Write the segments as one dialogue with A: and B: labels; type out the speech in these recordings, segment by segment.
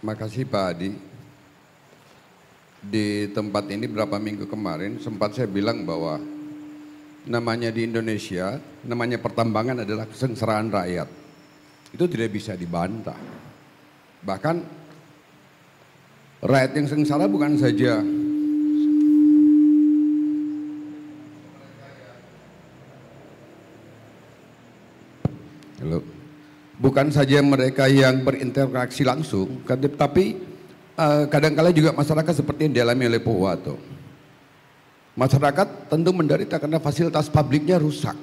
A: Makasih Pak Adi. Di tempat ini berapa minggu kemarin sempat saya bilang bahwa namanya di Indonesia, namanya pertambangan adalah kesengsaraan rakyat. Itu tidak bisa dibantah. Bahkan rakyat yang sengsara bukan saja bukan saja mereka yang berinteraksi langsung, tapi kadang-kala juga masyarakat seperti yang dialami oleh Pak Wato. Masyarakat tentu menderita karena fasilitas publiknya rusak.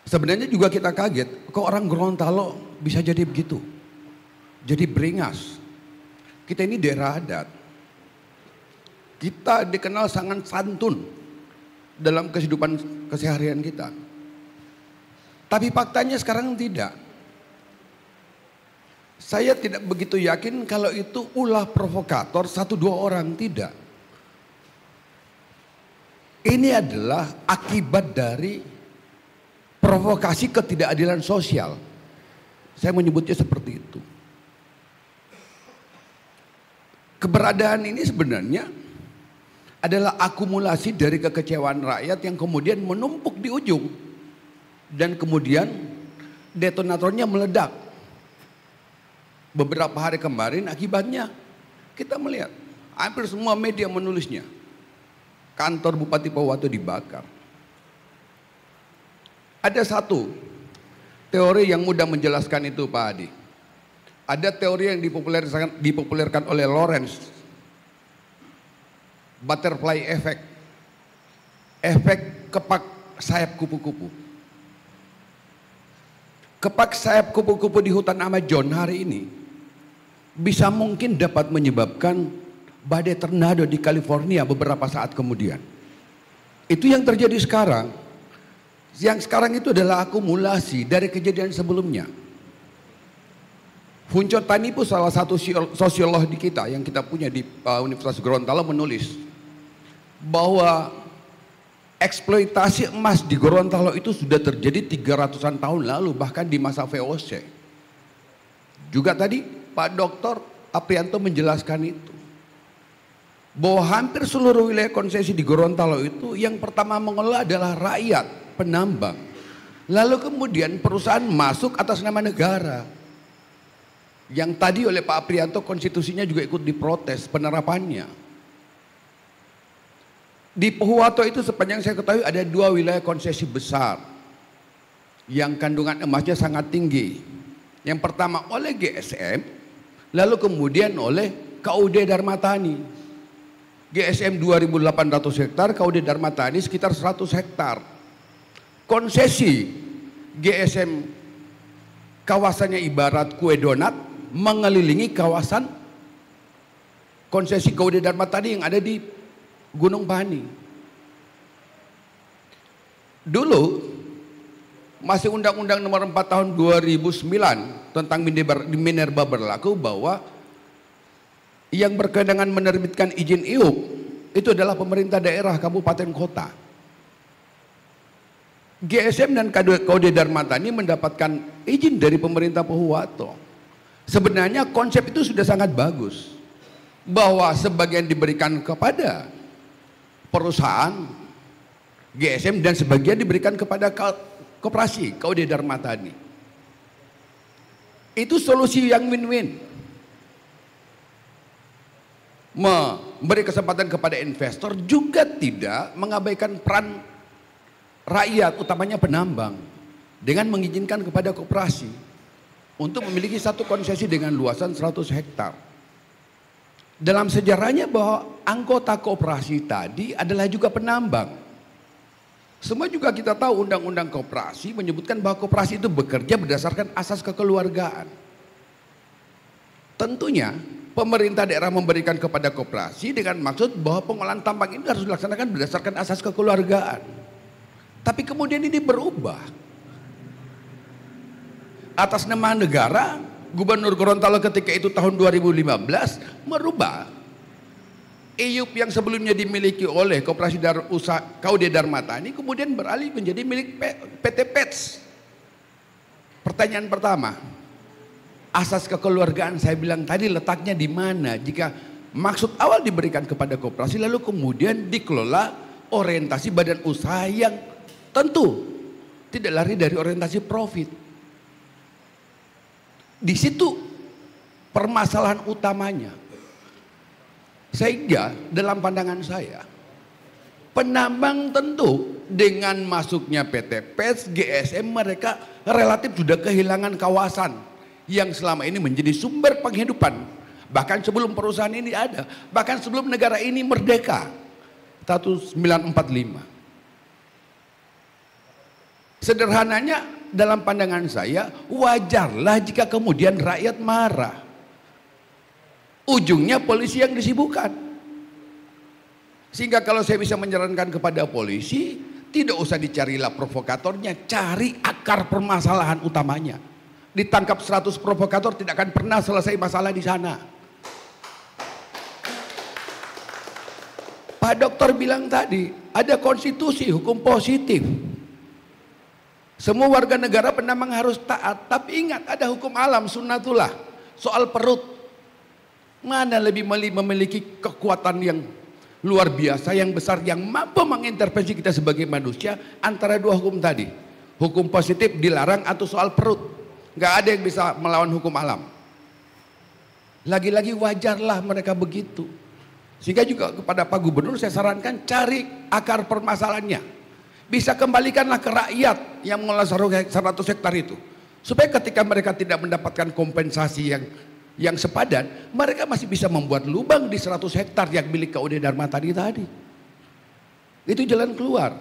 A: Sebenarnya juga kita kaget, kok orang Gorontalo bisa jadi begitu, jadi beringas. Kita ini daerah adat, kita dikenal sangat santun dalam kehidupan keseharian kita. Tapi faktanya sekarang tidak. Saya tidak begitu yakin kalau itu ulah provokator satu dua orang, tidak. Ini adalah akibat dari provokasi ketidakadilan sosial. Saya menyebutnya seperti itu. Keberadaan ini sebenarnya adalah akumulasi dari kekecewaan rakyat yang kemudian menumpuk di ujung. Dan kemudian detonatornya meledak. Beberapa hari kemarin akibatnya kita melihat hampir semua media menulisnya. Kantor Bupati Pak Wato dibakar. Ada satu teori yang mudah menjelaskan itu Pak Adi. Ada teori yang dipopulerkan oleh Lawrence. Butterfly effect. Efek kepak sayap kupu-kupu. Kepak sayap kupu-kupu di hutan Amazon hari ini bisa mungkin dapat menyebabkan badai tornado di California beberapa saat kemudian. Itu yang terjadi sekarang. Yang sekarang itu adalah akumulasi dari kejadian sebelumnya. Hunco Tanipu, salah satu sosiolog di kita yang kita punya di Universitas Gorontalo, menulis bahwa eksploitasi emas di Gorontalo itu sudah terjadi 300-an tahun lalu, bahkan di masa VOC. Juga tadi Pak Dr. Aprianto menjelaskan itu. Bahwa hampir seluruh wilayah konsesi di Gorontalo itu yang pertama mengelola adalah rakyat, penambang. Lalu kemudian perusahaan masuk atas nama negara. Yang tadi oleh Pak Aprianto konstitusinya juga ikut diprotes penerapannya. Di Pohuwato itu sepanjang saya ketahui ada 2 wilayah konsesi besar yang kandungan emasnya sangat tinggi. Yang pertama oleh GSM, lalu kemudian oleh KUD Darmatani. GSM 2.800 hektar, KUD Darmatani sekitar 100 hektar. Konsesi GSM kawasannya ibarat kue donat mengelilingi kawasan konsesi KUD Darmatani yang ada di Gunung Pani. Dulu masih Undang-Undang Nomor 4 Tahun 2009 tentang minerba berlaku bahwa yang berkewenangan menerbitkan izin IUP itu adalah pemerintah daerah, kabupaten, kota. GSM dan KUD Darmatani mendapatkan izin dari pemerintah Pohuwato. Sebenarnya konsep itu sudah sangat bagus, bahwa sebagian diberikan kepada perusahaan GSM dan sebagian diberikan kepada koperasi KUD Darmatani. Itu solusi yang win-win. Memberi kesempatan kepada investor, juga tidak mengabaikan peran rakyat, utamanya penambang, dengan mengizinkan kepada koperasi untuk memiliki satu konsesi dengan luasan 100 hektar. Dalam sejarahnya bahwa anggota koperasi tadi adalah juga penambang. Semua juga kita tahu undang-undang koperasi menyebutkan bahwa koperasi itu bekerja berdasarkan asas kekeluargaan. Tentunya pemerintah daerah memberikan kepada koperasi dengan maksud bahwa pengolahan tambang ini harus dilaksanakan berdasarkan asas kekeluargaan. Tapi kemudian ini berubah. Atas nama negara, Gubernur Gorontalo ketika itu tahun 2015 merubah IUP yang sebelumnya dimiliki oleh Koperasi KUD Darmatani kemudian beralih menjadi milik PT PETS. Pertanyaan pertama, Asas kekeluargaan saya bilang tadi letaknya di mana? Jika maksud awal diberikan kepada koperasi lalu kemudian dikelola orientasi badan usaha yang tentu tidak lari dari orientasi profit. Di situ permasalahan utamanya. Sehingga dalam pandangan saya, penambang tentu dengan masuknya PT PES, GSM mereka relatif sudah kehilangan kawasan yang selama ini menjadi sumber penghidupan. Bahkan sebelum perusahaan ini ada, bahkan sebelum negara ini merdeka, 1945. Sederhananya dalam pandangan saya, wajarlah jika kemudian rakyat marah. Ujungnya polisi yang disibukkan. Sehingga kalau saya bisa menyarankan kepada polisi, tidak usah dicarilah provokatornya, cari akar permasalahan utamanya. Ditangkap 100 provokator tidak akan pernah selesai masalah di sana. Pak Dokter bilang tadi, ada konstitusi hukum positif. Semua warga negara penambang harus taat, tapi ingat ada hukum alam sunnatullah. Soal perut, mana lebih memiliki kekuatan yang luar biasa, yang besar, yang mampu mengintervensi kita sebagai manusia antara dua hukum tadi. Hukum positif dilarang atau soal perut. Gak ada yang bisa melawan hukum alam. Lagi-lagi wajarlah mereka begitu. Sehingga juga kepada Pak Gubernur saya sarankan cari akar permasalahannya. Bisa kembalikanlah ke rakyat yang mengelola 100 hektar itu. Supaya ketika mereka tidak mendapatkan kompensasi yang sepadan, mereka masih bisa membuat lubang di 100 hektar yang milik KUD Dharma tadi. Itu jalan keluar.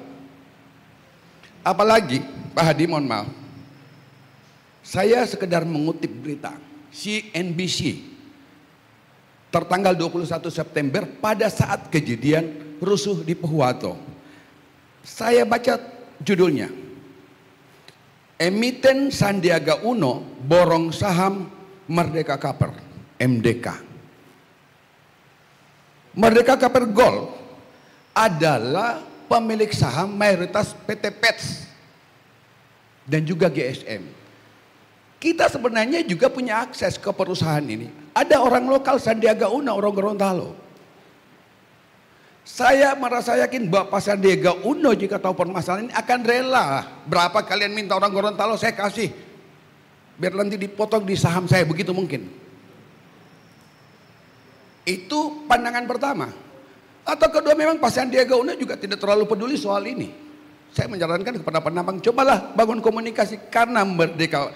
A: Apalagi Pak Hadi, mohon maaf, saya sekedar mengutip berita CNBC tertanggal 21 September pada saat kejadian rusuh di Pohuwato. Saya baca judulnya, emiten Sandiaga Uno borong saham Merdeka Copper, MDK. Merdeka Copper Gold adalah pemilik saham mayoritas PT PETS dan juga GSM. Kita sebenarnya juga punya akses ke perusahaan ini. Ada orang lokal Sandiaga Uno, orang Gorontalo. Saya merasa yakin Bapak Sandiaga Uno jika tahu permasalahan ini akan rela. Berapa kalian minta orang Gorontalo saya kasih. Biar nanti dipotong di saham saya, begitu mungkin. Itu pandangan pertama. Atau kedua, memang Pak Sandiaga Uno juga tidak terlalu peduli soal ini. Saya menyarankan kepada penambang, cobalah bangun komunikasi. Karena Merdeka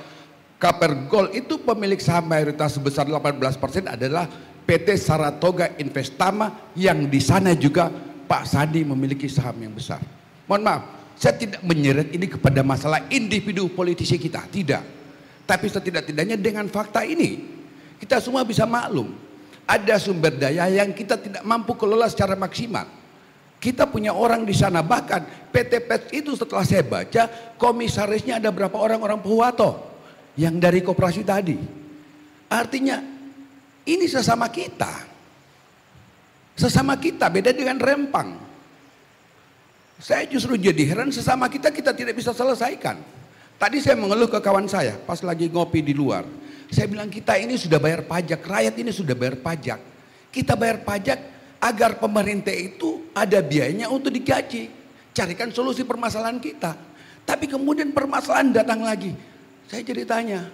A: Copper Gold itu pemilik saham mayoritas sebesar 18% adalah PT Saratoga Investama, yang di sana juga Pak Sandi memiliki saham yang besar. Mohon maaf, saya tidak menyeret ini kepada masalah individu politisi kita, tidak. Tapi setidak-tidaknya dengan fakta ini kita semua bisa maklum. Ada sumber daya yang kita tidak mampu kelola secara maksimal. Kita punya orang di sana, bahkan PT PETS itu setelah saya baca komisarisnya ada berapa orang Pohuwato yang dari koperasi tadi. Artinya ini sesama kita. Sesama kita, beda dengan Rempang. Saya justru jadi heran, sesama kita tidak bisa selesaikan. Tadi saya mengeluh ke kawan saya pas lagi ngopi di luar. Saya bilang kita ini sudah bayar pajak, rakyat ini sudah bayar pajak. Kita bayar pajak agar pemerintah itu ada biayanya untuk digaji. Carikan solusi permasalahan kita. Tapi kemudian permasalahan datang lagi. Saya jadi tanya,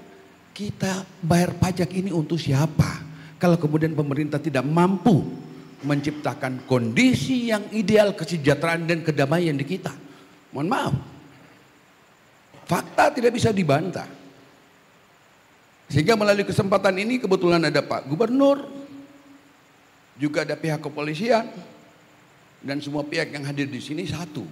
A: kita bayar pajak ini untuk siapa? Kalau kemudian pemerintah tidak mampu menciptakan kondisi yang ideal kesejahteraan dan kedamaian di kita. Mohon maaf. Fakta tidak bisa dibantah. Sehingga melalui kesempatan ini kebetulan ada Pak Gubernur, juga ada pihak kepolisian, dan semua pihak yang hadir di sini satu.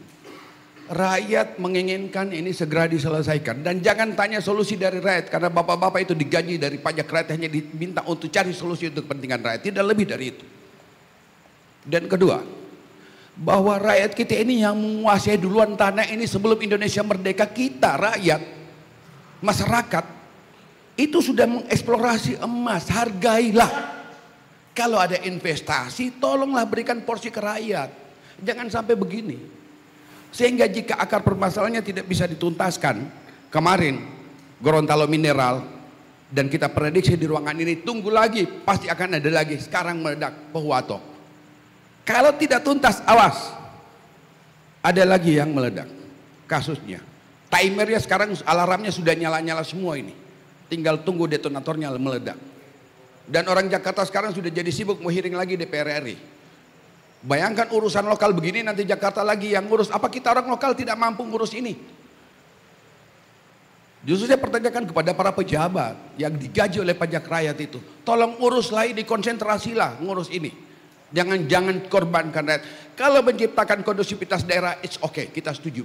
A: Rakyat menginginkan ini segera diselesaikan, dan jangan tanya solusi dari rakyat, karena bapak-bapak itu digaji dari pajak rakyat hanya diminta untuk cari solusi untuk kepentingan rakyat, tidak lebih dari itu. Dan kedua, bahwa rakyat kita ini yang menguasai duluan tanah ini sebelum Indonesia merdeka, kita rakyat, masyarakat itu sudah mengeksplorasi emas, hargailah. Kalau ada investasi, tolonglah berikan porsi ke rakyat. Jangan sampai begini. Sehingga jika akar permasalahannya tidak bisa dituntaskan, kemarin Gorontalo Mineral Dan kita prediksi di ruangan ini, tunggu lagi, pasti akan ada lagi. Sekarang meledak, Pohuwato. Kalau tidak tuntas, awas. Ada lagi yang meledak. Kasusnya. Timernya sekarang, alarmnya sudah nyala-nyala semua ini. Tinggal tunggu detonatornya meledak. Dan orang Jakarta sekarang sudah jadi sibuk mau hearing lagi DPR RI. Bayangkan urusan lokal begini, nanti Jakarta lagi yang ngurus. Apa kita orang lokal tidak mampu ngurus ini? Justru saya pertanyakan kepada para pejabat yang digaji oleh pajak rakyat itu, tolong uruslah ini, konsentrasilah ngurus ini. Jangan korbankan rakyat. Kalau menciptakan kondusivitas daerah, it's okay, kita setuju.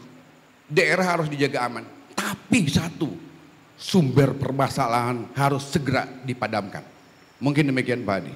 A: Daerah harus dijaga aman. Tapi satu, sumber permasalahan harus segera dipadamkan. Mungkin demikian Pak Adi.